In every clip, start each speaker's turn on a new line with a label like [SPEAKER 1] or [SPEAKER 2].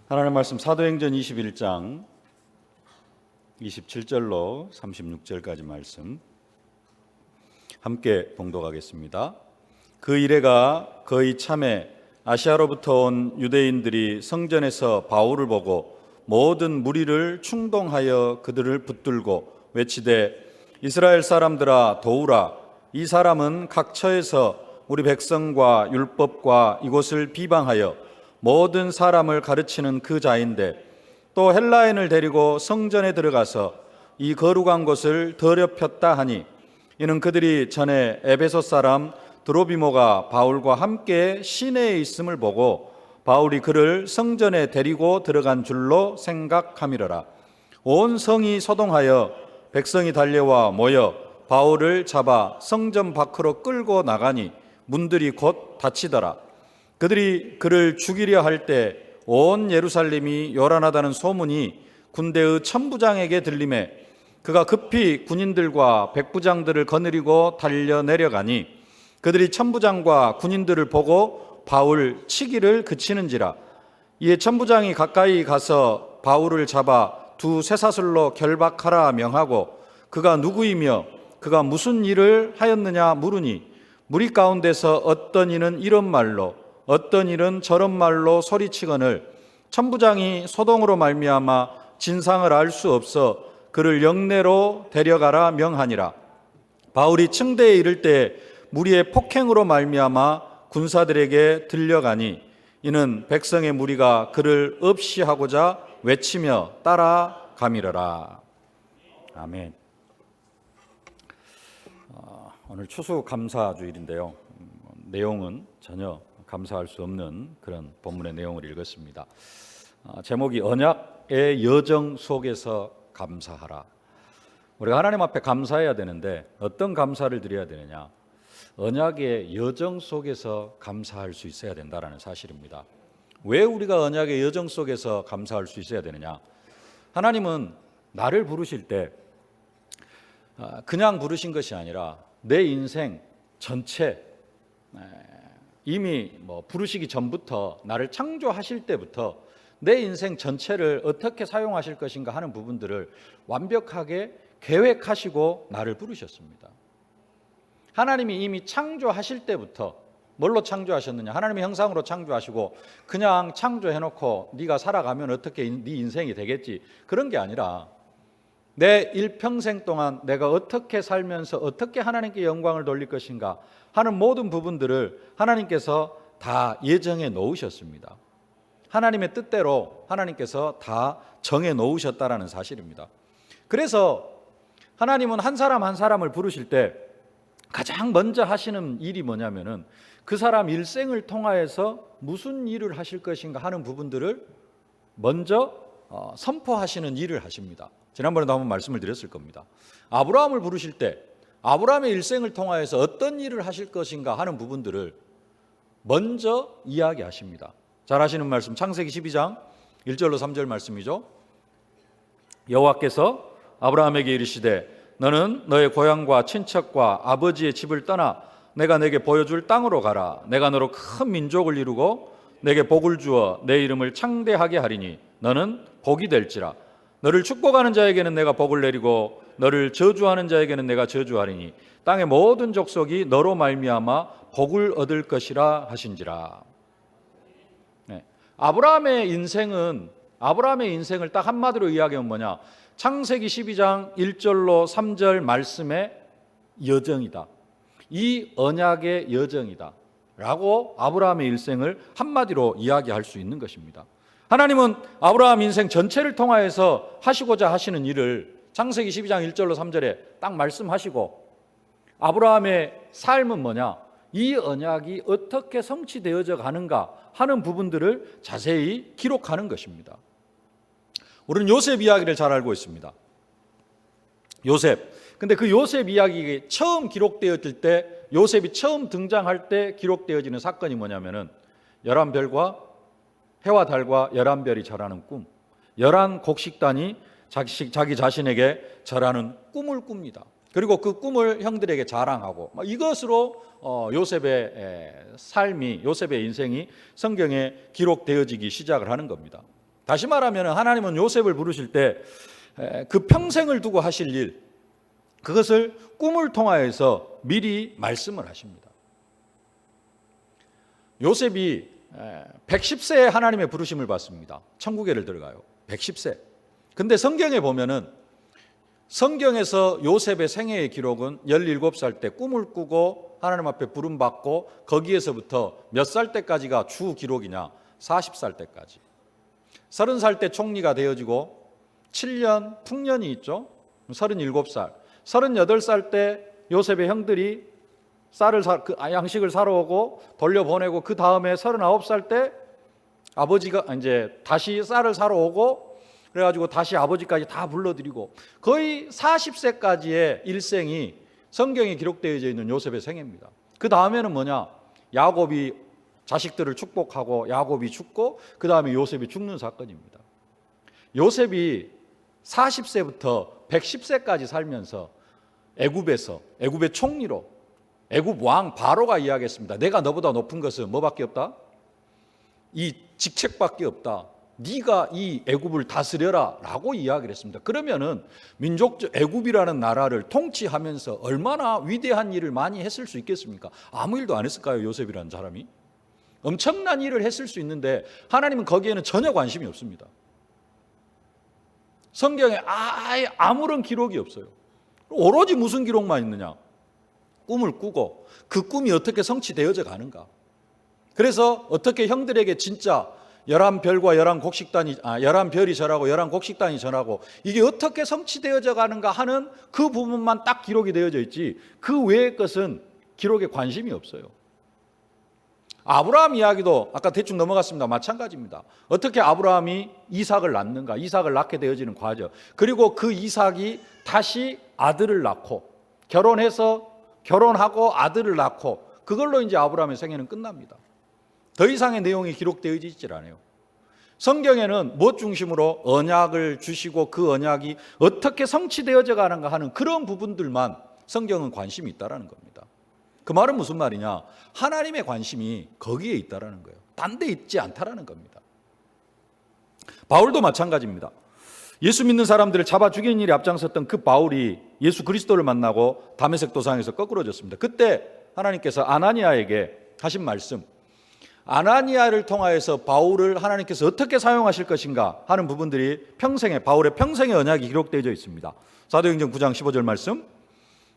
[SPEAKER 1] 하나님 말씀 사도행전 21장 27절로 36절까지 말씀 함께 봉독하겠습니다. 그 이래가 거의 참에 아시아로부터 온 유대인들이 성전에서 바울을 보고 모든 무리를 충동하여 그들을 붙들고 외치되 이스라엘 사람들아 도우라. 이 사람은 각 처에서 우리 백성과 율법과 이곳을 비방하여 모든 사람을 가르치는 그 자인데 또 헬라인을 데리고 성전에 들어가서 이 거룩한 곳을 더럽혔다 하니 이는 그들이 전에 에베소 사람 드로비모가 바울과 함께 시내에 있음을 보고 바울이 그를 성전에 데리고 들어간 줄로 생각함이러라. 온 성이 소동하여 백성이 달려와 모여 바울을 잡아 성전 밖으로 끌고 나가니 문들이 곧 닫히더라. 그들이 그를 죽이려 할 때 온 예루살렘이 요란하다는 소문이 군대의 천부장에게 들리매 그가 급히 군인들과 백부장들을 거느리고 달려 내려가니 그들이 천부장과 군인들을 보고 바울 치기를 그치는지라. 이에 천부장이 가까이 가서 바울을 잡아 두 쇠사슬로 결박하라 명하고 그가 누구이며 그가 무슨 일을 하였느냐 물으니 무리 가운데서 어떤 이는 이런 말로 어떤 일은 저런 말로 소리치거늘 천부장이 소동으로 말미암아 진상을 알 수 없어 그를 영내로 데려가라 명하니라. 바울이 층대에 이를 때 무리의 폭행으로 말미암아 군사들에게 들려가니 이는 백성의 무리가 그를 없이하고자 외치며 따라가미러라. 아멘. 오늘 추수감사주일인데요. 내용은 전혀 감사할 수 없는 그런 본문의 내용을 읽었습니다. 제목이 언약의 여정 속에서 감사하라. 우리가 하나님 앞에 감사해야 되는데 어떤 감사를 드려야 되느냐? 언약의 여정 속에서 감사할 수 있어야 된다는 사실입니다. 왜 우리가 언약의 여정 속에서 감사할 수 있어야 되느냐? 하나님은 나를 부르실 때 그냥 부르신 것이 아니라 내 인생 전체 이미 부르시기 전부터 나를 창조하실 때부터 내 인생 전체를 어떻게 사용하실 것인가 하는 부분들을 완벽하게 계획하시고 나를 부르셨습니다. 하나님이 이미 창조하실 때부터 뭘로 창조하셨느냐? 하나님의 형상으로 창조하시고 그냥 창조해놓고 네가 살아가면 어떻게 네 인생이 되겠지 그런 게 아니라 내 일평생 동안 내가 어떻게 살면서 어떻게 하나님께 영광을 돌릴 것인가 하는 모든 부분들을 하나님께서 다 예정해 놓으셨습니다. 하나님의 뜻대로 하나님께서 다 정해 놓으셨다라는 사실입니다. 그래서 하나님은 한 사람 한 사람을 부르실 때 가장 먼저 하시는 일이 뭐냐면은 그 사람 일생을 통하여서 무슨 일을 하실 것인가 하는 부분들을 먼저 선포하시는 일을 하십니다. 지난번에도 한번 말씀을 드렸을 겁니다. 아브라함을 부르실 때 아브라함의 일생을 통하여서 어떤 일을 하실 것인가 하는 부분들을 먼저 이야기하십니다. 잘 아시는 말씀 창세기 12장 1절로 3절 말씀이죠. 여호와께서 아브라함에게 이르시되 너는 너의 고향과 친척과 아버지의 집을 떠나 내가 내게 보여줄 땅으로 가라. 내가 너로 큰 민족을 이루고 내게 복을 주어 내 이름을 창대하게 하리니 너는 복이 될지라. 너를 축복하는 자에게는 내가 복을 내리고 너를 저주하는 자에게는 내가 저주하리니 땅의 모든 족속이 너로 말미암아 복을 얻을 것이라 하신지라. 아브라함의 인생을 딱 한마디로 이야기하면 뭐냐? 창세기 12장 1절로 3절 말씀의 여정이다. 이 언약의 여정이다 라고 아브라함의 일생을 한마디로 이야기할 수 있는 것입니다. 하나님은 아브라함 인생 전체를 통하여서 하시고자 하시는 일을 창세기 12장 1절로 3절에 딱 말씀하시고 아브라함의 삶은 뭐냐? 이 언약이 어떻게 성취되어져 가는가 하는 부분들을 자세히 기록하는 것입니다. 우리는 요셉 이야기를 잘 알고 있습니다. 요셉. 근데 그 요셉 이야기 처음 기록되어질 때 요셉이 처음 등장할 때 기록되어지는 사건이 뭐냐면은 11별과 해와 달과 11별이 절하는 꿈, 11곡식단이 자기 자신에게 절하는 꿈을 꿉니다. 그리고 그 꿈을 형들에게 자랑하고 이것으로 요셉의 삶이, 요셉의 인생이 성경에 기록되어지기 시작을 하는 겁니다. 다시 말하면 하나님은 요셉을 부르실 때 그 평생을 두고 하실 일, 그것을 꿈을 통하여서 미리 말씀을 하십니다. 요셉이 110세에 하나님의 부르심을 받습니다. 천국에를 들어가요. 110세. 근데 성경에 보면은, 성경에서 요셉의 생애의 기록은 17살 때 꿈을 꾸고 하나님 앞에 부름받고, 거기에서부터 몇 살 때까지가 주 기록이냐? 40살 때까지. 30살 때 총리가 되어지고 7년 풍년이 있죠. 37살. 38살 때 요셉의 형들이 양식을 사러 오고 돌려보내고, 그 다음에 39살 때 아버지가 이제 다시 쌀을 사러 오고, 그래가지고 다시 아버지까지 다 불러들이고, 거의 40세까지의 일생이 성경에 기록되어져 있는 요셉의 생애입니다. 그 다음에는 뭐냐? 야곱이 자식들을 축복하고 야곱이 죽고, 그 다음에 요셉이 죽는 사건입니다. 요셉이 40세부터 110세까지 살면서 애굽의 총리로, 애굽 왕 바로가 이야기했습니다. 내가 너보다 높은 것은 뭐밖에 없다? 이 직책밖에 없다. 네가 이 애굽을 다스려라 라고 이야기를 했습니다. 그러면은 민족적 애굽이라는 나라를 통치하면서 얼마나 위대한 일을 많이 했을 수 있겠습니까? 아무 일도 안 했을까요? 요셉이라는 사람이 엄청난 일을 했을 수 있는데, 하나님은 거기에는 전혀 관심이 없습니다. 성경에 아예 아무런 기록이 없어요. 오로지 무슨 기록만 있느냐? 꿈을 꾸고 그 꿈이 어떻게 성취되어져 가는가. 그래서 어떻게 형들에게 진짜 11별과 11별이 절하고 11곡식단이 전하고, 이게 어떻게 성취되어져 가는가 하는 그 부분만 딱 기록이 되어져 있지, 그 외의 것은 기록에 관심이 없어요. 아브라함 이야기도 아까 대충 넘어갔습니다. 마찬가지입니다. 어떻게 아브라함이 이삭을 낳는가, 이삭을 낳게 되어지는 과정, 그리고 그 이삭이 다시 아들을 낳고 결혼하고 아들을 낳고, 그걸로 이제 아브라함의 생애는 끝납니다. 더 이상의 내용이 기록되어져 있질 않아요. 성경에는 무엇 중심으로 언약을 주시고 그 언약이 어떻게 성취되어져 가는가 하는 그런 부분들만 성경은 관심이 있다라는 겁니다. 그 말은 무슨 말이냐? 하나님의 관심이 거기에 있다라는 거예요. 딴 데 있지 않다라는 겁니다. 바울도 마찬가지입니다. 예수 믿는 사람들을 잡아 죽이는 일에 앞장섰던 그 바울이 예수 그리스도를 만나고 다메섹 도상에서 거꾸러졌습니다. 그때 하나님께서 아나니아에게 하신 말씀, 아나니아를 통하여서 바울을 하나님께서 어떻게 사용하실 것인가 하는 부분들이 바울의 평생의 언약이 기록되어 있습니다. 사도행전 9장 15절 말씀,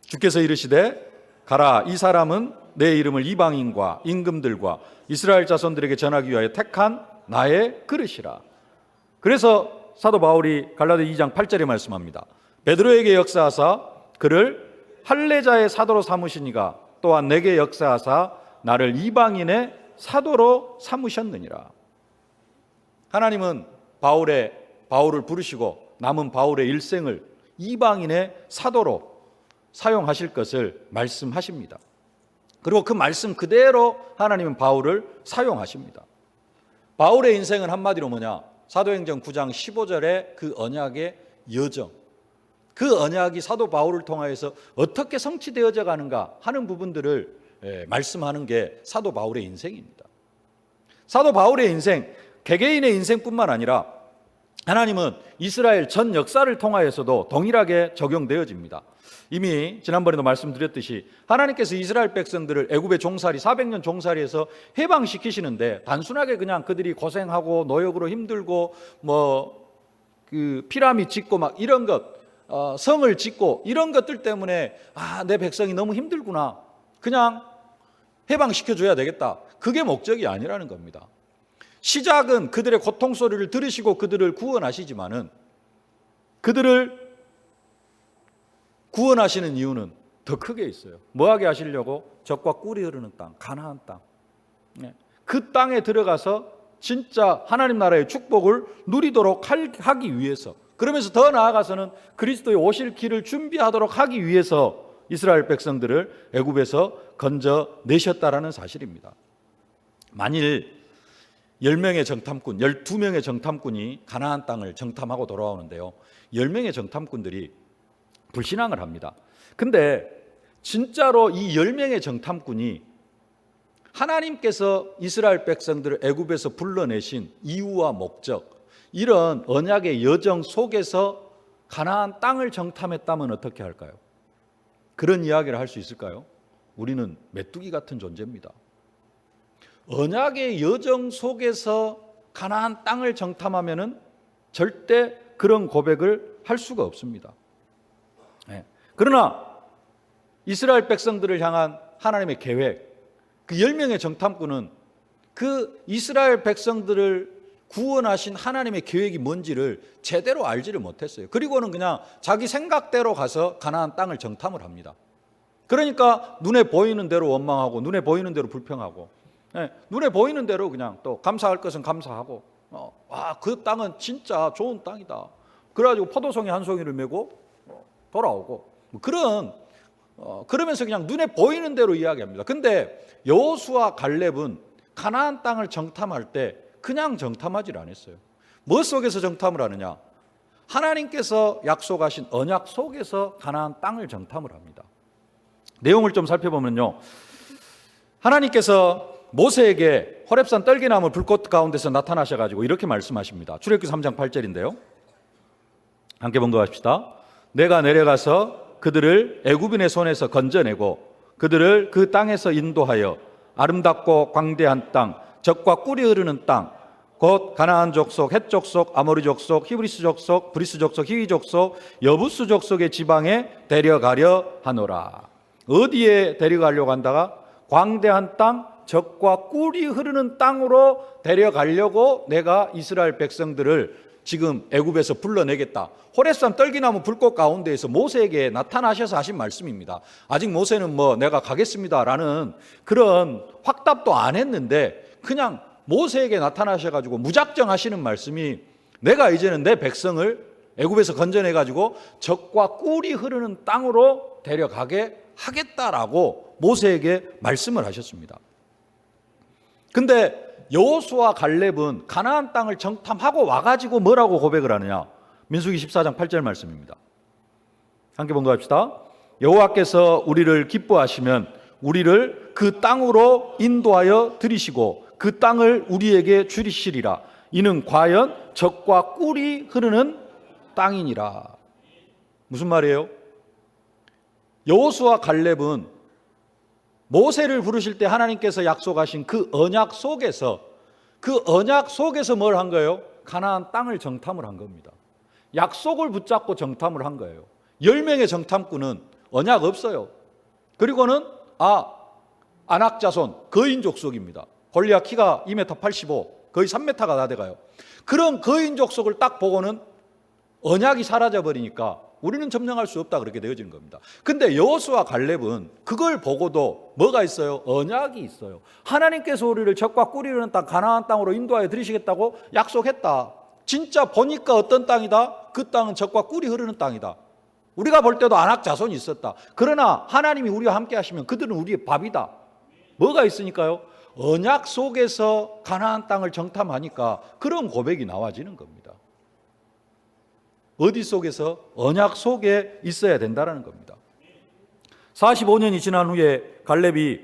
[SPEAKER 1] 주께서 이르시되 가라, 이 사람은 내 이름을 이방인과 임금들과 이스라엘 자손들에게 전하기 위하여 택한 나의 그릇이라. 그래서 사도 바울이 갈라디아 2장 8절에 말씀합니다. 베드로에게 역사하사 그를 할례자의 사도로 삼으시니가 또한 내게 역사하사 나를 이방인의 사도로 삼으셨느니라. 하나님은 바울을 부르시고 남은 바울의 일생을 이방인의 사도로 사용하실 것을 말씀하십니다. 그리고 그 말씀 그대로 하나님은 바울을 사용하십니다. 바울의 인생은 한마디로 뭐냐? 사도행전 9장 15절의 그 언약의 여정, 그 언약이 사도 바울을 통하여서 어떻게 성취되어져 가는가 하는 부분들을 말씀하는 게 사도 바울의 인생입니다. 사도 바울의 인생, 개개인의 인생뿐만 아니라 하나님은 이스라엘 전 역사를 통하여서도 동일하게 적용되어집니다. 이미 지난번에도 말씀드렸듯이 하나님께서 이스라엘 백성들을 애굽의 종살이 400년 종살이에서 해방시키시는데, 단순하게 그냥 그들이 고생하고 노역으로 힘들고 그 피라미드 짓고 막 이런 것, 성을 짓고 이런 것들 때문에 내 백성이 너무 힘들구나, 그냥 해방시켜줘야 되겠다, 그게 목적이 아니라는 겁니다. 시작은 그들의 고통 소리를 들으시고 그들을 구원하시지만은, 그들을 구원하시는 이유는 더 크게 있어요. 뭐하게 하시려고? 젖과 꿀이 흐르는 땅, 가나안 땅, 그 땅에 들어가서 진짜 하나님 나라의 축복을 누리도록 하기 위해서, 그러면서 더 나아가서는 그리스도의 오실 길을 준비하도록 하기 위해서 이스라엘 백성들을 애굽에서 건져내셨다라는 사실입니다. 만일 10명의 정탐꾼, 12명의 정탐꾼이 가나안 땅을 정탐하고 돌아오는데요, 10명의 정탐꾼들이 불신앙을 합니다. 근데 진짜로 이 10명의 정탐꾼이 하나님께서 이스라엘 백성들을 애굽에서 불러내신 이유와 목적, 이런 언약의 여정 속에서 가나안 땅을 정탐했다면 어떻게 할까요? 그런 이야기를 할 수 있을까요? 우리는 메뚜기 같은 존재입니다. 언약의 여정 속에서 가나안 땅을 정탐하면은 절대 그런 고백을 할 수가 없습니다. 그러나 이스라엘 백성들을 향한 하나님의 계획, 그 10명의 정탐꾼은 그 이스라엘 백성들을 구원하신 하나님의 계획이 뭔지를 제대로 알지를 못했어요. 그리고는 그냥 자기 생각대로 가서 가나안 땅을 정탐을 합니다. 그러니까 눈에 보이는 대로 원망하고 눈에 보이는 대로 불평하고 눈에 보이는 대로 그냥 또 감사할 것은 감사하고 그 땅은 진짜 좋은 땅이다. 그래가지고 포도송이 한 송이를 메고 돌아오고 그러면서 그냥 눈에 보이는 대로 이야기합니다. 근데 여호수아 갈렙은 가나안 땅을 정탐할 때 그냥 정탐하지 않았어요. 뭐 속에서 정탐을 하느냐? 하나님께서 약속하신 언약 속에서 가나안 땅을 정탐을 합니다. 내용을 좀 살펴보면요, 하나님께서 모세에게 호렙산 떨기나무 불꽃 가운데서 나타나셔가지고 이렇게 말씀하십니다. 출애굽기 3장 8절인데요, 함께 봉독합시다. 내가 내려가서 그들을 애굽인의 손에서 건져내고 그들을 그 땅에서 인도하여 아름답고 광대한 땅, 젖과 꿀이 흐르는 땅, 곧 가나안 족속, 헷 족속, 아모리 족속, 히브리스 족속, 브리스 족속, 히위 족속, 여부스 족속의 지방에 데려가려 하노라. 어디에 데려가려고 한다가? 광대한 땅, 젖과 꿀이 흐르는 땅으로 데려가려고 내가 이스라엘 백성들을 지금 애굽에서 불러내겠다. 호렙산 떨기나무 불꽃 가운데에서 모세에게 나타나셔서 하신 말씀입니다. 아직 모세는 내가 가겠습니다라는 그런 확답도 안 했는데 그냥 모세에게 나타나셔가지고 무작정 하시는 말씀이, 내가 이제는 내 백성을 애굽에서 건져내가지고 젖과 꿀이 흐르는 땅으로 데려가게 하겠다라고 모세에게 말씀을 하셨습니다. 근데 여호수아 갈렙은 가나안 땅을 정탐하고 와가지고 뭐라고 고백을 하느냐? 민수기 14장 8절 말씀입니다. 함께 봉독합시다. 여호와께서 우리를 기뻐하시면 우리를 그 땅으로 인도하여 들이시고 그 땅을 우리에게 주시리라. 이는 과연 젖과 꿀이 흐르는 땅이니라. 무슨 말이에요? 여호수아 갈렙은 모세를 부르실 때 하나님께서 약속하신 그 언약 속에서 뭘 한 거예요? 가나안 땅을 정탐을 한 겁니다. 약속을 붙잡고 정탐을 한 거예요. 10명의 정탐꾼은 언약 없어요. 그리고는 아낙 자손 거인 족속입니다. 골리앗 키가 2m 85, 거의 3m가 다 돼가요. 그런 거인 족속을 딱 보고는 언약이 사라져 버리니까 우리는 점령할 수 없다, 그렇게 되어지는 겁니다. 근데 여호수아 갈렙은 그걸 보고도 뭐가 있어요? 언약이 있어요. 하나님께서 우리를 젖과 꿀이 흐르는 땅 가나안 땅으로 인도하여 들이시겠다고 약속했다. 진짜 보니까 어떤 땅이다? 그 땅은 젖과 꿀이 흐르는 땅이다. 우리가 볼 때도 아낙 자손이 있었다. 그러나 하나님이 우리와 함께 하시면 그들은 우리의 밥이다. 뭐가 있으니까요? 언약 속에서 가나안 땅을 정탐하니까 그런 고백이 나와지는 겁니다. 어디 속에서? 언약 속에 있어야 된다는 겁니다. 45년이 지난 후에 갈렙이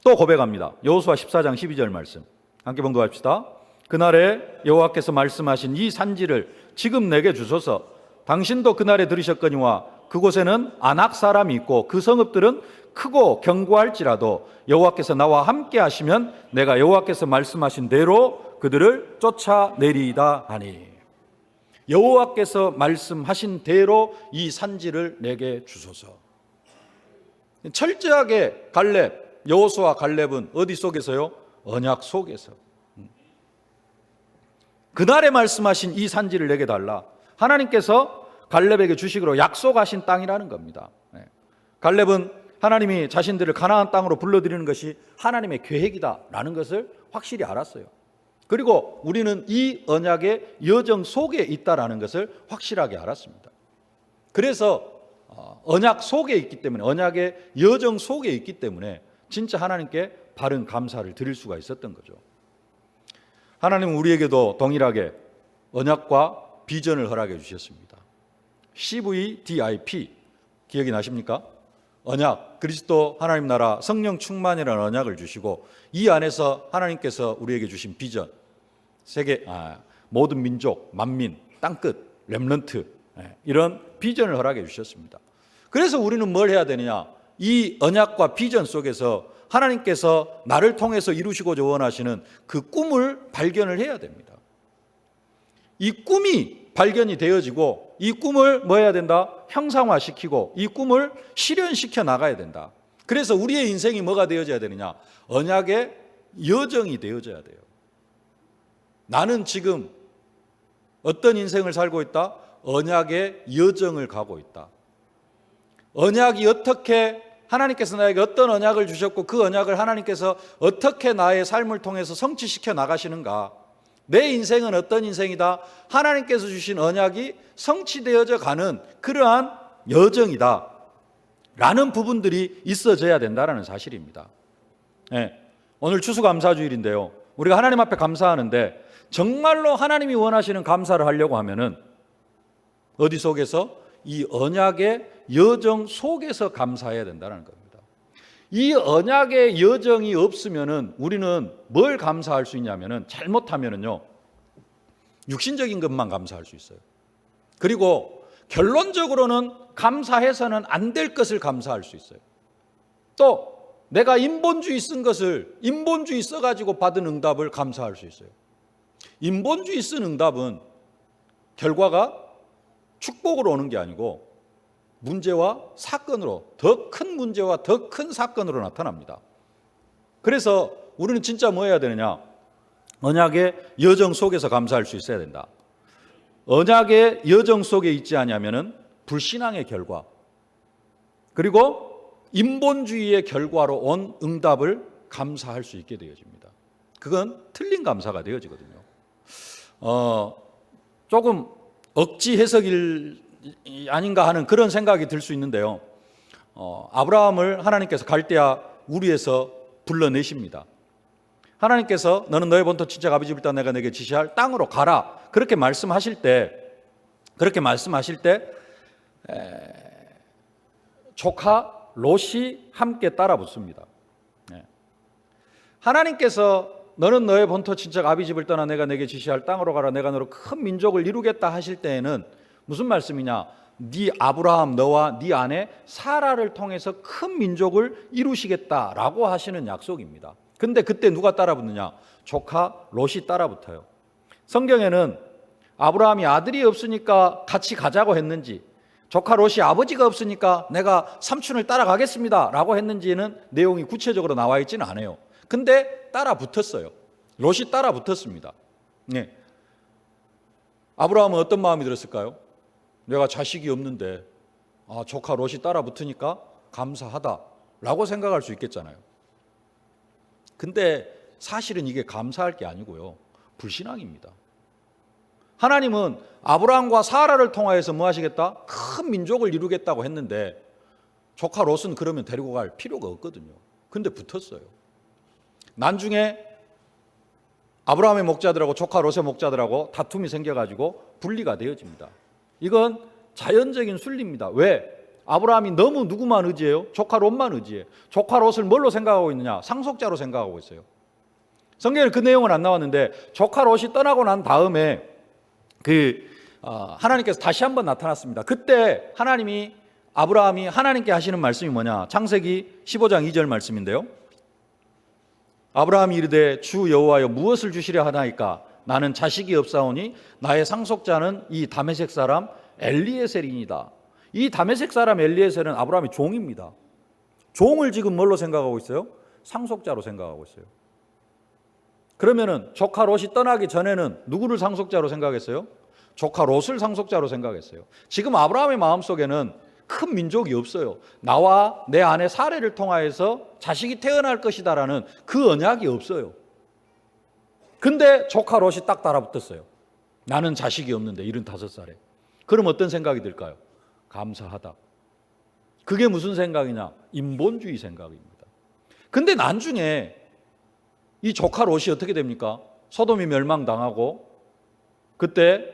[SPEAKER 1] 또 고백합니다. 여호수아 14장 12절 말씀 함께 봉독합시다. 그날에 여호와께서 말씀하신 이 산지를 지금 내게 주소서. 당신도 그날에 들으셨거니와 그곳에는 아낙 사람이 있고 그 성읍들은 크고 견고할지라도 여호와께서 나와 함께 하시면 내가 여호와께서 말씀하신 대로 그들을 쫓아내리이다 하니. 여호와께서 말씀하신 대로 이 산지를 내게 주소서. 철저하게 여호수아 갈렙은 어디 속에서요? 언약 속에서. 그날에 말씀하신 이 산지를 내게 달라. 하나님께서 갈렙에게 주시기로 약속하신 땅이라는 겁니다. 갈렙은 하나님이 자신들을 가나안 땅으로 불러들이는 것이 하나님의 계획이다라는 것을 확실히 알았어요. 그리고 우리는 이 언약의 여정 속에 있다라는 것을 확실하게 알았습니다. 그래서 언약 속에 있기 때문에, 언약의 여정 속에 있기 때문에 진짜 하나님께 바른 감사를 드릴 수가 있었던 거죠. 하나님은 우리에게도 동일하게 언약과 비전을 허락해 주셨습니다. CVDIP 기억이 나십니까? 언약, 그리스도 하나님 나라 성령 충만이라는 언약을 주시고 이 안에서 하나님께서 우리에게 주신 비전, 모든 민족, 만민, 땅끝, 렘넌트, 이런 비전을 허락해 주셨습니다. 그래서 우리는 뭘 해야 되느냐? 이 언약과 비전 속에서 하나님께서 나를 통해서 이루시고자 원하시는 그 꿈을 발견을 해야 됩니다. 이 꿈이 발견이 되어지고 이 꿈을 뭐 해야 된다? 형상화시키고 이 꿈을 실현시켜 나가야 된다. 그래서 우리의 인생이 뭐가 되어져야 되느냐? 언약의 여정이 되어져야 돼요. 나는 지금 어떤 인생을 살고 있다? 언약의 여정을 가고 있다. 언약이 어떻게 하나님께서 나에게 어떤 언약을 주셨고 그 언약을 하나님께서 어떻게 나의 삶을 통해서 성취시켜 나가시는가? 내 인생은 어떤 인생이다? 하나님께서 주신 언약이 성취되어져 가는 그러한 여정이다 라는 부분들이 있어져야 된다는 사실입니다. 오늘 추수감사주일인데요, 우리가 하나님 앞에 감사하는데 정말로 하나님이 원하시는 감사를 하려고 하면은 어디 속에서? 이 언약의 여정 속에서 감사해야 된다는 겁니다. 이 언약의 여정이 없으면은 우리는 뭘 감사할 수 있냐면은 잘못하면은요, 육신적인 것만 감사할 수 있어요. 그리고 결론적으로는 감사해서는 안 될 것을 감사할 수 있어요. 또 내가 인본주의 쓴 것을 인본주의 써가지고 받은 응답을 감사할 수 있어요. 인본주의 쓴 응답은 결과가 축복으로 오는 게 아니고 문제와 사건으로, 더 큰 문제와 더 큰 사건으로 나타납니다. 그래서 우리는 진짜 뭐 해야 되느냐? 언약의 여정 속에서 감사할 수 있어야 된다. 언약의 여정 속에 있지 않으면은 불신앙의 결과, 그리고 인본주의의 결과로 온 응답을 감사할 수 있게 되어집니다. 그건 틀린 감사가 되어지거든요. 조금 억지 해석이 아닌가 하는 그런 생각이 들 수 있는데요. 아브라함을 하나님께서 갈대아 우리에서 불러내십니다. 하나님께서 너는 너의 본토 친척 아비 집을 떠나 내가 내게 지시할 땅으로 가라. 그렇게 말씀하실 때 조카 롯이 함께 따라 붙습니다. 하나님께서 너는 너의 본토 친척 아비 집을 떠나 내가 내게 지시할 땅으로 가라. 내가 너로 큰 민족을 이루겠다 하실 때에는 무슨 말씀이냐? 네 아브라함 너와 네 아내 사라를 통해서 큰 민족을 이루시겠다라고 하시는 약속입니다. 근데 그때 누가 따라 붙느냐? 조카 롯이 따라 붙어요. 성경에는 아브라함이 아들이 없으니까 같이 가자고 했는지, 조카 롯이 아버지가 없으니까 내가 삼촌을 따라가겠습니다 라고 했는지는 내용이 구체적으로 나와 있지는 않아요. 근데 따라 붙었어요. 롯이 따라 붙었습니다. 아브라함은 어떤 마음이 들었을까요? 내가 자식이 없는데 조카 롯이 따라 붙으니까 감사하다 라고 생각할 수 있겠잖아요. 근데 사실은 이게 감사할 게 아니고요, 불신앙입니다. 하나님은 아브라함과 사라를 통하여서 뭐 하시겠다? 큰 민족을 이루겠다고 했는데 조카 롯은 그러면 데리고 갈 필요가 없거든요. 근데 붙었어요. 나중에 아브라함의 목자들하고 조카 롯의 목자들하고 다툼이 생겨가지고 분리가 되어집니다. 이건 자연적인 순리입니다. 왜? 아브라함이 너무 누구만 의지해요? 조카 롯만 의지해요. 조카 롯을 뭘로 생각하고 있느냐? 상속자로 생각하고 있어요. 성경에 그 내용은 안 나왔는데 조카 롯이 떠나고 난 다음에 하나님께서 다시 한번 나타났습니다. 그때 아브라함이 하나님께 하시는 말씀이 뭐냐? 창세기 15장 2절 말씀인데요. 아브라함이 이르되 주 여호와여 무엇을 주시려 하나이까? 나는 자식이 없사오니 나의 상속자는 이 다메섹 사람 엘리에셀이니이다. 이 다메섹 사람 엘리에셀은 아브라함의 종입니다. 종을 지금 뭘로 생각하고 있어요? 상속자로 생각하고 있어요. 그러면은 조카 롯이 떠나기 전에는 누구를 상속자로 생각했어요? 조카 롯을 상속자로 생각했어요. 지금 아브라함의 마음속에는 큰 민족이 없어요. 나와 내 아내 사레를 통하여서 자식이 태어날 것이다라는 그 언약이 없어요. 근데 조카 롯이 딱 따라붙었어요. 나는 자식이 없는데 75살에. 그럼 어떤 생각이 들까요? 감사하다. 그게 무슨 생각이냐? 인본주의 생각입니다. 근데 나중에 이 조카 롯이 어떻게 됩니까? 소돔이 멸망당하고 그때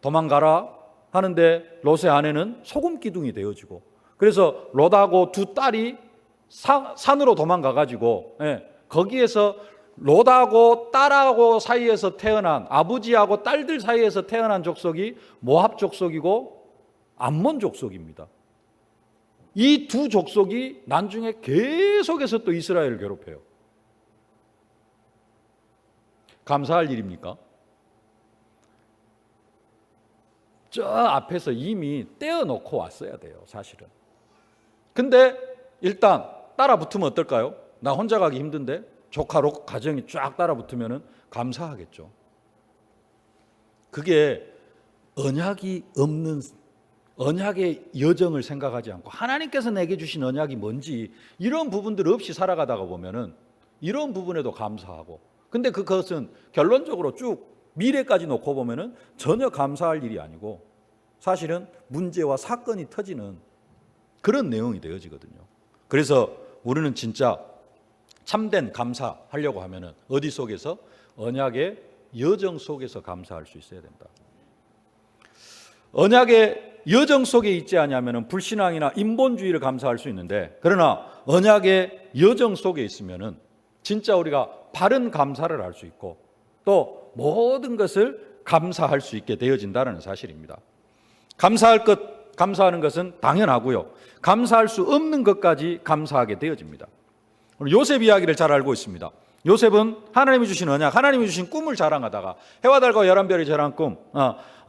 [SPEAKER 1] 도망가라 하는데 롯의 아내는 소금 기둥이 되어지고, 그래서 롯하고 두 딸이 산으로 도망가가지고 거기에서 롯하고 딸하고 사이에서 태어난, 아버지하고 딸들 사이에서 태어난 족속이 모압 족속이고 암몬 족속입니다. 이 두 족속이 나중에 계속해서 또 이스라엘을 괴롭혀요. 감사할 일입니까? 저 앞에서 이미 떼어놓고 왔어야 돼요, 사실은. 근데 일단 따라붙으면 어떨까요? 나 혼자 가기 힘든데 조카로 가정이 쫙 따라붙으면 감사하겠죠. 그게 언약이 없는, 언약의 여정을 생각하지 않고 하나님께서 내게 주신 언약이 뭔지 이런 부분들 없이 살아가다가 보면은 이런 부분에도 감사하고, 근데 그것은 결론적으로 쭉 미래까지 놓고 보면은 전혀 감사할 일이 아니고 사실은 문제와 사건이 터지는 그런 내용이 되어지거든요. 그래서 우리는 진짜 참된 감사하려고 하면은 어디 속에서? 언약의 여정 속에서 감사할 수 있어야 된다. 언약의 여정 속에 있지 않으면 불신앙이나 인본주의를 감사할 수 있는데, 그러나 언약의 여정 속에 있으면은 진짜 우리가 바른 감사를 할 수 있고 또 모든 것을 감사할 수 있게 되어진다는 사실입니다. 감사하는 것은 당연하고요. 감사할 수 없는 것까지 감사하게 되어집니다. 요셉 이야기를 잘 알고 있습니다. 요셉은 하나님이 주신 언약, 하나님이 주신 꿈을 자랑하다가 해와 달과 열한 별이 자란 꿈,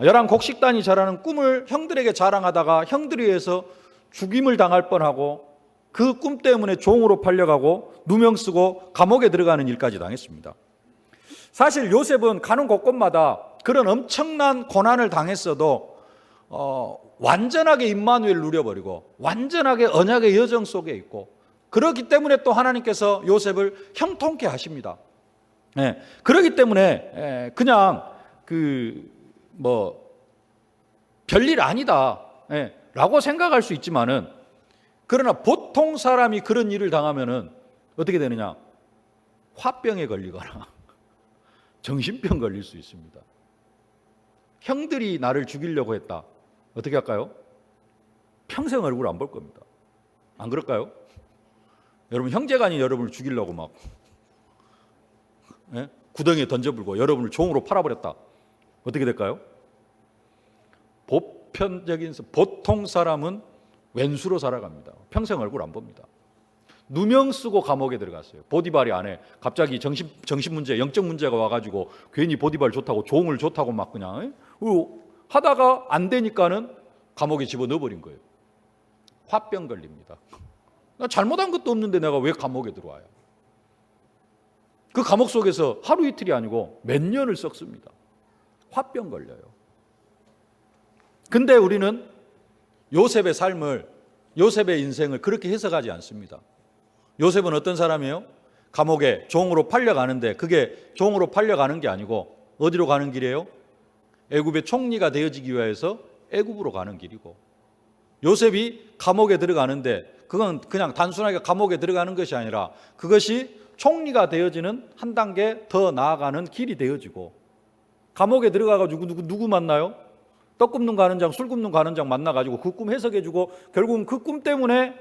[SPEAKER 1] 열한 곡식단이 자라는 꿈을 형들에게 자랑하다가 형들에 의해서 죽임을 당할 뻔하고 그 꿈 때문에 종으로 팔려가고 누명 쓰고 감옥에 들어가는 일까지 당했습니다. 사실 요셉은 가는 곳곳마다 그런 엄청난 고난을 당했어도 완전하게 임마누엘을 누려버리고 완전하게 언약의 여정 속에 있고, 그렇기 때문에 또 하나님께서 요셉을 형통케 하십니다. 그렇기 때문에 그냥 별일 아니다 라고 생각할 수 있지만은, 그러나 보통 사람이 그런 일을 당하면은 어떻게 되느냐? 화병에 걸리거나 정신병 걸릴 수 있습니다. 형들이 나를 죽이려고 했다. 어떻게 할까요? 평생 얼굴 안 볼 겁니다. 안 그럴까요? 여러분, 형제간이 여러분을 죽이려고 막 구덩이에 던져불고 여러분을 종으로 팔아버렸다. 어떻게 될까요? 보통 사람은 왼수로 살아갑니다. 평생 얼굴 안 봅니다. 누명 쓰고 감옥에 들어갔어요. 보디발이 안에 갑자기 정신 문제, 영적 문제가 와가지고 괜히 보디발 좋다고 종을 좋다고 막 그냥 하다가 안 되니까는 감옥에 집어넣어버린 거예요. 화병 걸립니다. 나 잘못한 것도 없는데 내가 왜 감옥에 들어와요? 그 감옥 속에서 하루 이틀이 아니고 몇 년을 썩습니다. 화병 걸려요. 근데 우리는 요셉의 삶을, 요셉의 인생을 그렇게 해석하지 않습니다. 요셉은 어떤 사람이에요? 감옥에 종으로 팔려가는데 그게 종으로 팔려가는 게 아니고 어디로 가는 길이에요? 애굽의 총리가 되어지기 위해서 애굽으로 가는 길이고, 요셉이 감옥에 들어가는데 그건 그냥 단순하게 감옥에 들어가는 것이 아니라 그것이 총리가 되어지는 한 단계 더 나아가는 길이 되어지고, 감옥에 들어가가지고 누구 만나요? 떡 굽는 가는장, 술 굽는 가는장 만나가지고 그 꿈 해석해주고 결국은 그 꿈 때문에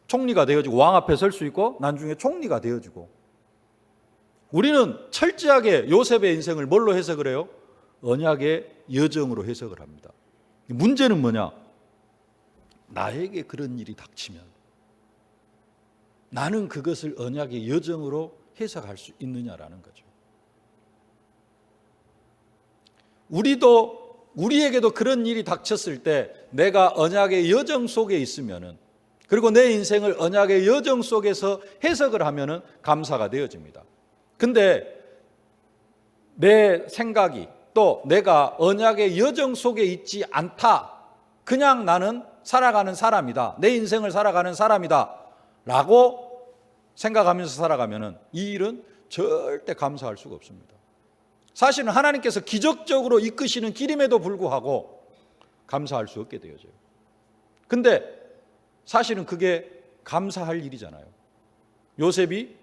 [SPEAKER 1] 총리가 되어지고 왕 앞에 설 수 있고 나중에 총리가 되어지고. 우리는 철저하게 요셉의 인생을 뭘로 해석을 해요? 언약의 여정으로 해석을 합니다. 문제는 뭐냐? 나에게 그런 일이 닥치면 나는 그것을 언약의 여정으로 해석할 수 있느냐라는 거죠. 우리에게도 그런 일이 닥쳤을 때 내가 언약의 여정 속에 있으면은, 그리고 내 인생을 언약의 여정 속에서 해석을 하면은 감사가 되어집니다. 근데 내 생각이 또 내가 언약의 여정 속에 있지 않다, 그냥 나는 살아가는 사람이다, 내 인생을 살아가는 사람이다 라고 생각하면서 살아가면은 이 일은 절대 감사할 수가 없습니다. 사실은 하나님께서 기적적으로 이끄시는 길임에도 불구하고 감사할 수 없게 되어져요. 근데 사실은 그게 감사할 일이잖아요. 요셉이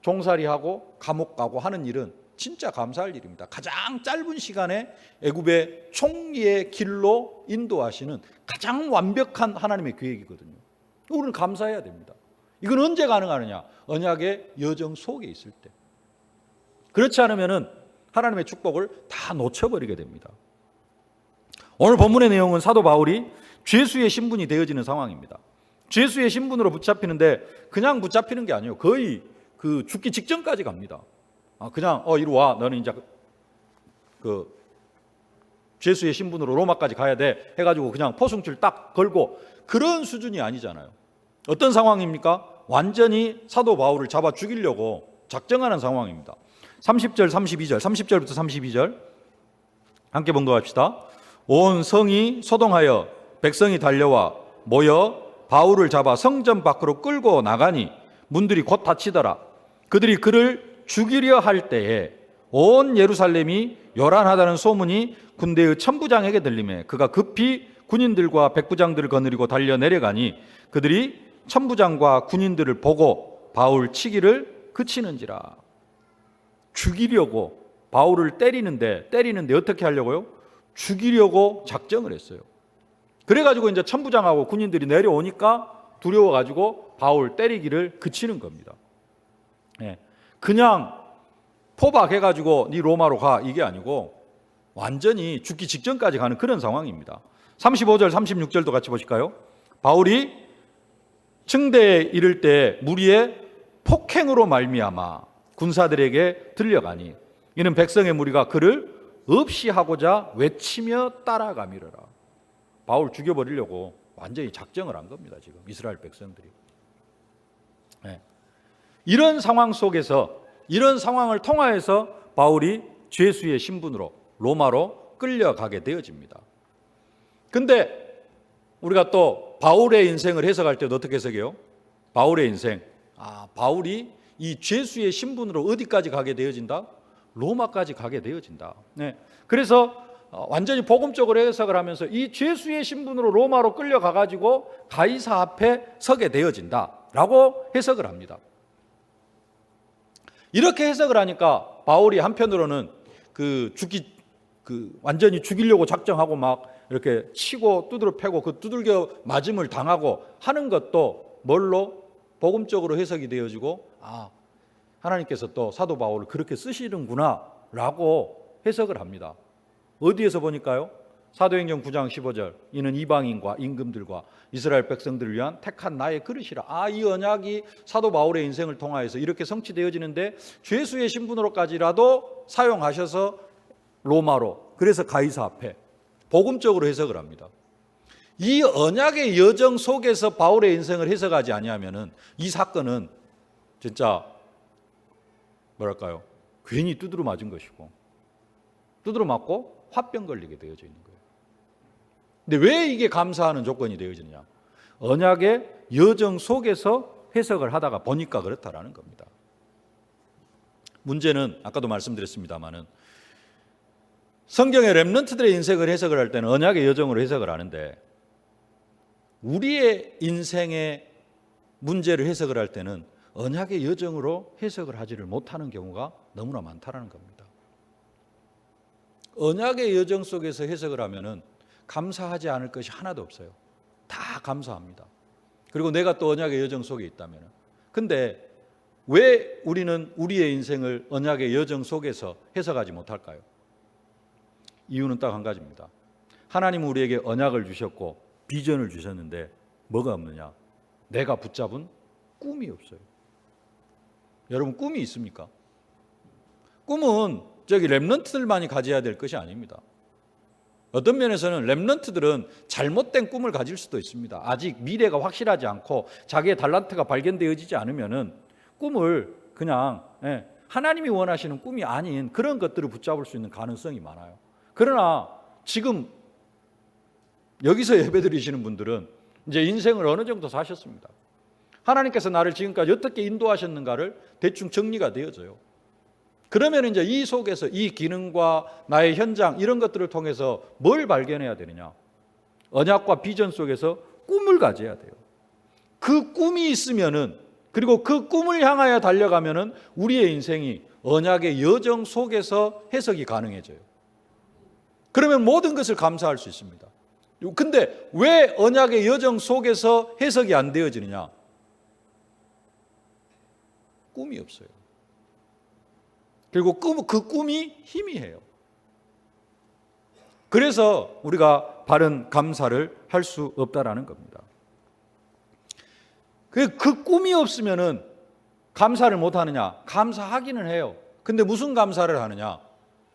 [SPEAKER 1] 종살이하고 감옥 가고 하는 일은 진짜 감사할 일입니다. 가장 짧은 시간에 애굽의 총리의 길로 인도하시는 가장 완벽한 하나님의 계획이거든요. 우리는 감사해야 됩니다. 이건 언제 가능하느냐? 언약의 여정 속에 있을 때. 그렇지 않으면은 하나님의 축복을 다 놓쳐버리게 됩니다. 오늘 본문의 내용은 사도 바울이 죄수의 신분이 되어지는 상황입니다. 죄수의 신분으로 붙잡히는데 그냥 붙잡히는 게 아니에요. 거의 그 죽기 직전까지 갑니다. 그냥 이리 와, 너는 이제 그 죄수의 신분으로 로마까지 가야 돼 해가지고 그냥 포승줄 딱 걸고 그런 수준이 아니잖아요. 어떤 상황입니까? 완전히 사도 바울을 잡아 죽이려고 작정하는 상황입니다. 30절 32절 30절부터 32절 함께 봉독합시다. 온 성이 소동하여 백성이 달려와 모여 바울을 잡아 성전 밖으로 끌고 나가니 문들이 곧 닫히더라. 그들이 그를 죽이려 할 때에 온 예루살렘이 요란하다는 소문이 군대의 천부장에게 들리매 그가 급히 군인들과 백부장들을 거느리고 달려 내려가니 그들이 천부장과 군인들을 보고 바울 치기를 그치는지라. 죽이려고 바울을 때리는데 어떻게 하려고요? 죽이려고 작정을 했어요. 그래가지고 이제 천부장하고 군인들이 내려오니까 두려워가지고 바울 때리기를 그치는 겁니다. 그냥 포박해가지고 네 로마로 가 이게 아니고 완전히 죽기 직전까지 가는 그런 상황입니다. 35절 36절도 같이 보실까요? 바울이 층대에 이를 때 무리의 폭행으로 말미암아 군사들에게 들려가니 이는 백성의 무리가 그를 없이 하고자 외치며 따라가미르라. 바울 죽여버리려고 완전히 작정을 한 겁니다. 지금 이스라엘 백성들이. 이런 상황 속에서 이런 상황을 통하여서 바울이 죄수의 신분으로 로마로 끌려가게 되어집니다. 근데 우리가 또 바울의 인생을 해석할 때도 어떻게 해석해요? 바울의 인생. 바울이 이 죄수의 신분으로 어디까지 가게 되어진다? 로마까지 가게 되어진다. 그래서 완전히 복음적으로 해석을 하면서 이 죄수의 신분으로 로마로 끌려가 가지고 가이사 앞에 서게 되어진다라고 해석을 합니다. 이렇게 해석을 하니까 바울이 한편으로는 완전히 죽이려고 작정하고 막 이렇게 치고 두드려 패고 그 두들겨 맞음을 당하고 하는 것도 뭘로 복음적으로 해석이 되어지고 하나님께서 또 사도 바울을 그렇게 쓰시는구나라고 해석을 합니다. 어디에서 보니까요? 사도행전 9장 15절 이는 이방인과 임금들과 이스라엘 백성들을 위한 택한 나의 그릇이라. 이 언약이 사도 바울의 인생을 통하여서 이렇게 성취되어지는데 죄수의 신분으로까지라도 사용하셔서 로마로 그래서 가이사 앞에 복음적으로 해석을 합니다. 이 언약의 여정 속에서 바울의 인생을 해석하지 아니하면은 이 사건은 진짜 뭐랄까요? 괜히 두드려 맞은 것이고 두드려 맞고 화병 걸리게 되어져 있는 거예요. 근데 왜 이게 감사하는 조건이 되어지느냐? 언약의 여정 속에서 해석을 하다가 보니까 그렇다라는 겁니다. 문제는 아까도 말씀드렸습니다마는 성경의 렘넌트들의 인생을 해석을 할 때는 언약의 여정으로 해석을 하는데 우리의 인생의 문제를 해석을 할 때는 언약의 여정으로 해석을 하지를 못하는 경우가 너무나 많다는 겁니다. 언약의 여정 속에서 해석을 하면은 감사하지 않을 것이 하나도 없어요. 다 감사합니다. 그리고 내가 또 언약의 여정 속에 있다면. 근데 왜 우리는 우리의 인생을 언약의 여정 속에서 해석하지 못할까요? 이유는 딱 한 가지입니다. 하나님은 우리에게 언약을 주셨고 비전을 주셨는데 뭐가 없느냐? 내가 붙잡은 꿈이 없어요. 여러분 꿈이 있습니까? 꿈은 렘넌트들만이 가져야 될 것이 아닙니다. 어떤 면에서는 렘넌트들은 잘못된 꿈을 가질 수도 있습니다. 아직 미래가 확실하지 않고 자기의 달란트가 발견되어지지 않으면은 꿈을 그냥 하나님이 원하시는 꿈이 아닌 그런 것들을 붙잡을 수 있는 가능성이 많아요. 그러나 지금 여기서 예배드리시는 분들은 이제 인생을 어느 정도 사셨습니다. 하나님께서 나를 지금까지 어떻게 인도하셨는가를 대충 정리가 되어져요. 그러면 이제 이 속에서 이 기능과 나의 현장 이런 것들을 통해서 뭘 발견해야 되느냐? 언약과 비전 속에서 꿈을 가져야 돼요. 그 꿈이 있으면은 그리고 그 꿈을 향하여 달려가면은 우리의 인생이 언약의 여정 속에서 해석이 가능해져요. 그러면 모든 것을 감사할 수 있습니다. 근데 왜 언약의 여정 속에서 해석이 안 되어지느냐? 꿈이 없어요. 그리고 그 꿈이 희미해요. 그래서 우리가 바른 감사를 할 수 없다라는 겁니다. 그 꿈이 없으면은 감사를 못 하느냐? 감사하기는 해요. 근데 무슨 감사를 하느냐?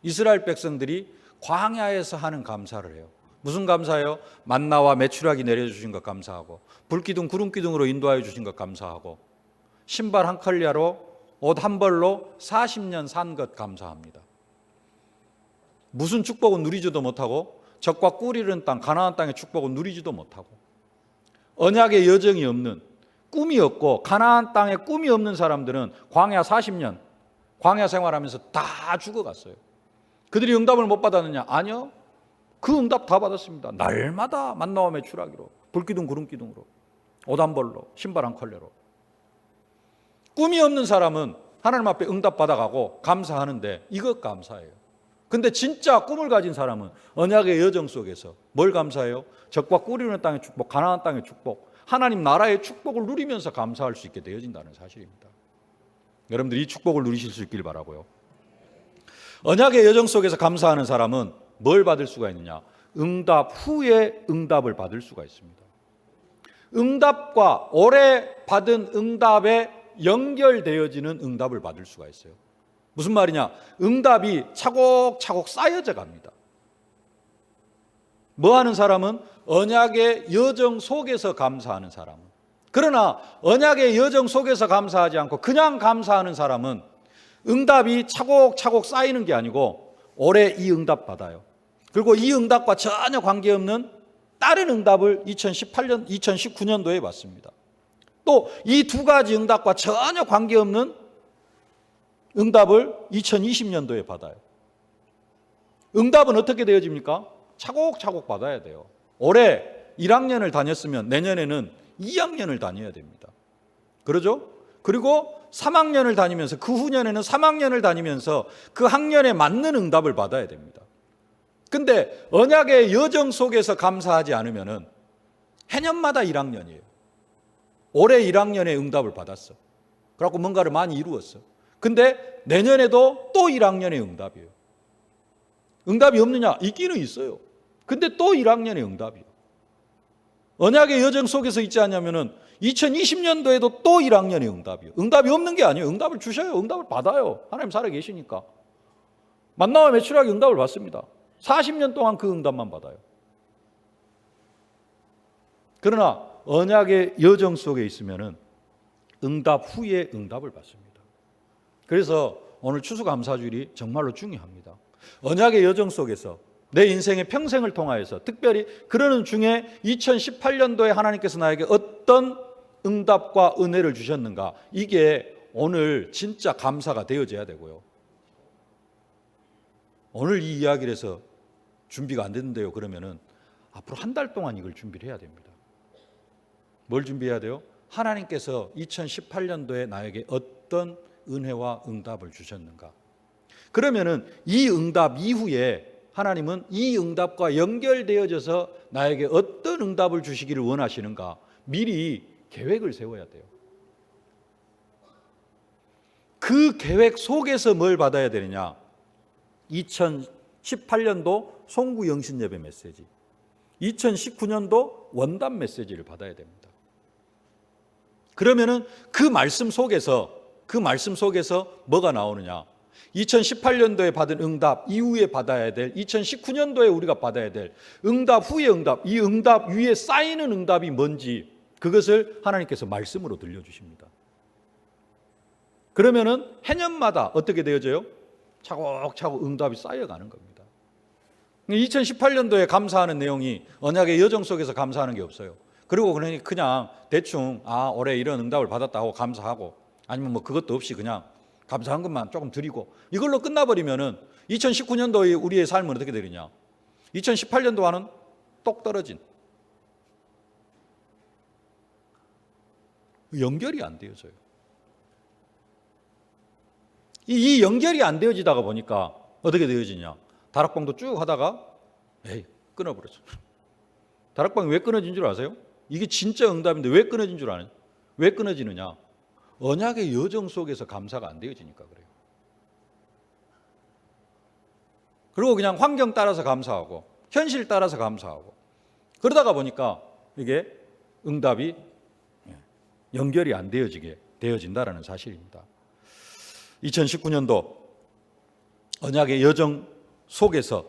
[SPEAKER 1] 이스라엘 백성들이 광야에서 하는 감사를 해요. 무슨 감사예요? 만나와 메추라기 내려주신 것 감사하고, 불기둥 구름기둥으로 인도하여 주신 것 감사하고, 신발 한 컬리아로 옷 한 벌로 40년 산 것 감사합니다. 무슨 축복은 누리지도 못하고, 적과 꿀 이른 땅 가나안 땅의 축복은 누리지도 못하고, 언약의 여정이 없는, 꿈이 없고 가나안 땅에 꿈이 없는 사람들은 광야 40년 광야 생활하면서 다 죽어갔어요. 그들이 응답을 못 받았느냐? 아니요. 그 응답 다 받았습니다. 날마다 만나와 메추라기로, 불기둥 구름기둥으로, 옷 한 벌로, 신발 한 컬레로. 꿈이 없는 사람은 하나님 앞에 응답 받아가고 감사하는데 이것 감사해요. 근데 진짜 꿈을 가진 사람은 언약의 여정 속에서 뭘 감사해요? 적과 꿀 이르는 땅의 축복, 가나안 땅의 축복, 하나님 나라의 축복을 누리면서 감사할 수 있게 되어진다는 사실입니다. 여러분들 이 축복을 누리실 수 있길 바라고요. 언약의 여정 속에서 감사하는 사람은 뭘 받을 수가 있느냐? 응답 후에 응답을 받을 수가 있습니다. 응답과 오래 받은 응답에 연결되어지는 응답을 받을 수가 있어요. 무슨 말이냐? 응답이 차곡차곡 쌓여져 갑니다. 뭐 하는 사람은 언약의 여정 속에서 감사하는 사람은. 그러나 언약의 여정 속에서 감사하지 않고 그냥 감사하는 사람은 응답이 차곡차곡 쌓이는 게 아니고 올해 이 응답 받아요. 그리고 이 응답과 전혀 관계없는 다른 응답을 2018년, 2019년도에 받습니다. 또 이 두 가지 응답과 전혀 관계없는 응답을 2020년도에 받아요. 응답은 어떻게 되어집니까? 차곡차곡 받아야 돼요. 올해 1학년을 다녔으면 내년에는 2학년을 다녀야 됩니다. 그러죠? 그리고 3학년을 다니면서 그 후년에는 3학년을 다니면서 그 학년에 맞는 응답을 받아야 됩니다. 근데 언약의 여정 속에서 감사하지 않으면은 해년마다 1학년이에요. 올해 1학년에 응답을 받았어. 그래갖고 뭔가를 많이 이루었어. 근데 내년에도 또 1학년의 응답이에요. 응답이 없느냐? 있기는 있어요. 근데 또 1학년의 응답이에요. 언약의 여정 속에서 있지 않냐면은 2020년도에도 또 1학년의 응답이에요. 응답이 없는 게 아니에요. 응답을 주셔요. 응답을 받아요. 하나님 살아 계시니까. 만나와 메추라기 응답을 받습니다. 40년 동안 그 응답만 받아요. 그러나 언약의 여정 속에 있으면은 응답 후에 응답을 받습니다. 그래서 오늘 추수감사주일이 정말로 중요합니다. 언약의 여정 속에서 내 인생의 평생을 통하여서 특별히 그러는 중에 2018년도에 하나님께서 나에게 어떤 응답과 은혜를 주셨는가, 이게 오늘 진짜 감사가 되어져야 되고요. 오늘 이 이야기를 해서 준비가 안 됐는데요, 그러면은 앞으로 한 달 동안 이걸 준비를 해야 됩니다. 뭘 준비해야 돼요? 하나님께서 2018년도에 나에게 어떤 은혜와 응답을 주셨는가. 그러면은 이 응답 이후에 하나님은 이 응답과 연결되어져서 나에게 어떤 응답을 주시기를 원하시는가, 미리 계획을 세워야 돼요. 그 계획 속에서 뭘 받아야 되느냐? 2018년도 송구 영신 예배 메시지, 2019년도 원단 메시지를 받아야 됩니다. 그러면은 그 말씀 속에서 뭐가 나오느냐? 2018년도에 받은 응답 이후에 받아야 될, 2019년도에 우리가 받아야 될 응답 후의 응답, 이 응답 위에 쌓이는 응답이 뭔지 그것을 하나님께서 말씀으로 들려주십니다. 그러면은 해년마다 어떻게 되어져요? 차곡차곡 응답이 쌓여가는 겁니다. 2018년도에 감사하는 내용이 언약의 여정 속에서 감사하는 게 없어요. 그리고 그냥 대충 올해 이런 응답을 받았다고 감사하고, 아니면 뭐 그것도 없이 그냥 감사한 것만 조금 드리고 이걸로 끝나버리면은 2019년도의 우리의 삶은 어떻게 되느냐? 2018년도와는 똑 떨어진, 연결이 안 되어져요. 이 연결이 안 되어지다가 보니까 어떻게 되어지냐? 다락방도 쭉 하다가 끊어버렸어. 다락방이 왜 끊어진 줄 아세요? 이게 진짜 응답인데 왜 끊어진 줄 아냐? 왜 끊어지느냐? 언약의 여정 속에서 감사가 안 되어지니까 그래요. 그리고 그냥 환경 따라서 감사하고 현실 따라서 감사하고 그러다가 보니까 이게 응답이 연결이 안 되어진다라는 사실입니다. 2019년도 언약의 여정 속에서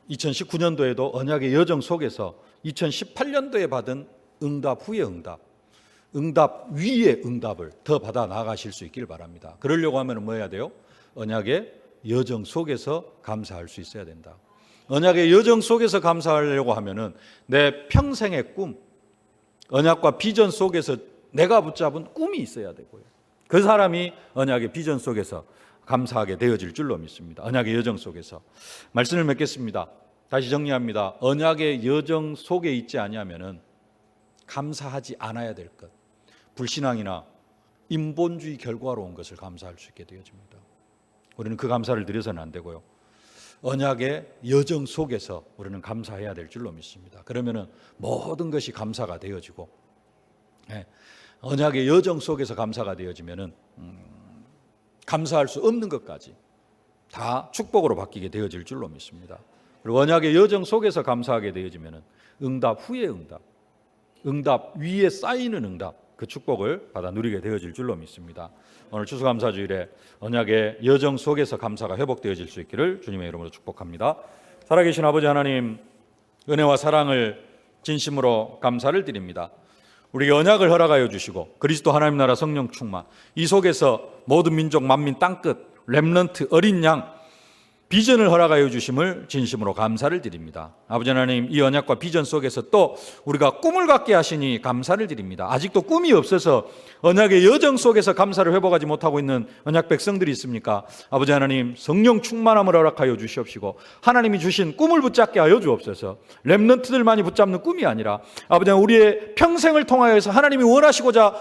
[SPEAKER 1] 2019년도에도 언약의 여정 속에서 2018년도에 받은 응답 후의 응답 위의 응답을 더 받아 나가실 수 있길 바랍니다. 그러려고 하면 뭐 해야 돼요? 언약의 여정 속에서 감사할 수 있어야 된다. 언약의 여정 속에서 감사하려고 하면은 내 평생의 꿈, 언약과 비전 속에서 내가 붙잡은 꿈이 있어야 되고요. 그 사람이 언약의 비전 속에서 감사하게 되어질 줄로 믿습니다. 언약의 여정 속에서. 말씀을 맺겠습니다. 다시 정리합니다. 언약의 여정 속에 있지 아니하면은 감사하지 않아야 될 것, 불신앙이나 인본주의 결과로 온 것을 감사할 수 있게 되어집니다. 우리는 그 감사를 드려서는 안 되고요. 언약의 여정 속에서 우리는 감사해야 될 줄로 믿습니다. 그러면은 모든 것이 감사가 되어지고, 언약의 여정 속에서 감사가 되어지면은 감사할 수 없는 것까지 다 축복으로 바뀌게 되어질 줄로 믿습니다. 그리고 언약의 여정 속에서 감사하게 되어지면은 응답 후의 응답 위에 쌓이는 응답, 그 축복을 받아 누리게 되어질 줄로 믿습니다. 오늘 추수감사주일에 언약의 여정 속에서 감사가 회복되어질 수 있기를 주님의 이름으로 축복합니다. 살아계신 아버지 하나님, 은혜와 사랑을 진심으로 감사를 드립니다. 우리에게 언약을 허락하여 주시고 그리스도 하나님 나라 성령 충만, 이 속에서 모든 민족 만민 땅끝 렘넌트 어린 양 비전을 허락하여 주심을 진심으로 감사를 드립니다. 아버지 하나님, 이 언약과 비전 속에서 또 우리가 꿈을 갖게 하시니 감사를 드립니다. 아직도 꿈이 없어서 언약의 여정 속에서 감사를 회복하지 못하고 있는 언약 백성들이 있습니까? 아버지 하나님, 성령 충만함을 허락하여 주시옵시고 하나님이 주신 꿈을 붙잡게 하여 주옵소서. 렘넌트들만이 붙잡는 꿈이 아니라 아버지 하나님, 우리의 평생을 통하여서 하나님이 이루시고자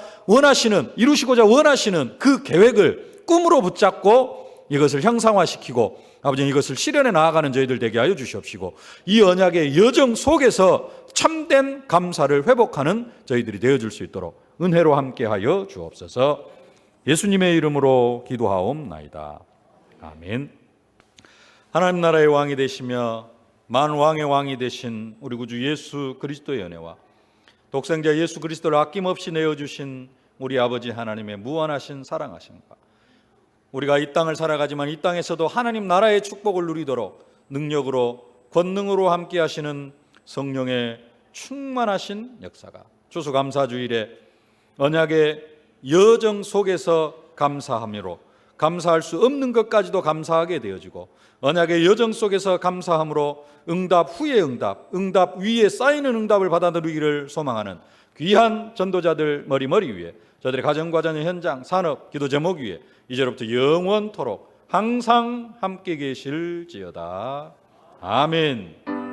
[SPEAKER 1] 원하시는 그 계획을 꿈으로 붙잡고 이것을 형상화시키고 아버지 이것을 실현해 나아가는 저희들 되게 하여 주시옵시고 이 언약의 여정 속에서 참된 감사를 회복하는 저희들이 되어줄 수 있도록 은혜로 함께하여 주옵소서. 예수님의 이름으로 기도하옵나이다. 아멘. 하나님 나라의 왕이 되시며 만왕의 왕이 되신 우리 구주 예수 그리스도의 은혜와 독생자 예수 그리스도를 아낌없이 내어주신 우리 아버지 하나님의 무한하신 사랑하심과 우리가 이 땅을 살아가지만 이 땅에서도 하나님 나라의 축복을 누리도록 능력으로 권능으로 함께 하시는 성령의 충만하신 역사가 추수감사주일에 언약의 여정 속에서 감사함으로 감사할 수 없는 것까지도 감사하게 되어지고 언약의 여정 속에서 감사함으로 응답 후의 응답 위에 쌓이는 응답을 받아들이기를 소망하는 귀한 전도자들 머리머리 위에 저들의 가정과 자녀 현장 산업 기도 제목 위에 이제로부터 영원토록 항상 함께 계실지어다. 아멘.